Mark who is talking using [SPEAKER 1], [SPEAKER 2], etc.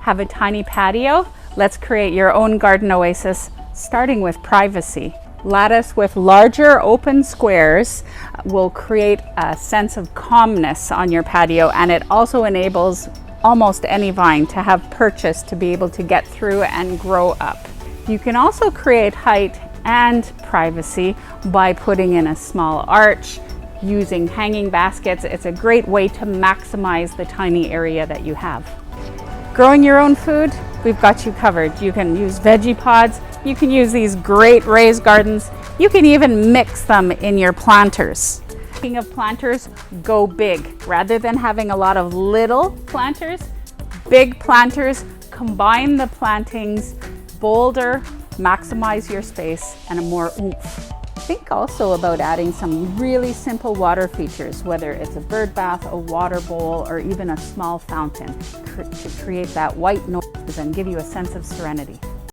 [SPEAKER 1] Have a tiny patio? Let's create your own garden oasis, starting with privacy. Lattice with larger open squares will create a sense of calmness on your patio, and it also enables almost any vine to have purchase to be able to get through and grow up. You can also create height and privacy by putting in a small arch, using hanging baskets. It's a great way to maximize the tiny area that you have. Growing your own food, we've got you covered. You can use veggie pods. You can use these great raised gardens. You can even mix them in your planters. Speaking of planters, go big. Rather than having a lot of little planters, big planters, combine the plantings, bolder, maximize your space, and a more oomph. Think also about adding some really simple water features, whether it's a bird bath, a water bowl, or even a small fountain to create that white noise and give you a sense of serenity.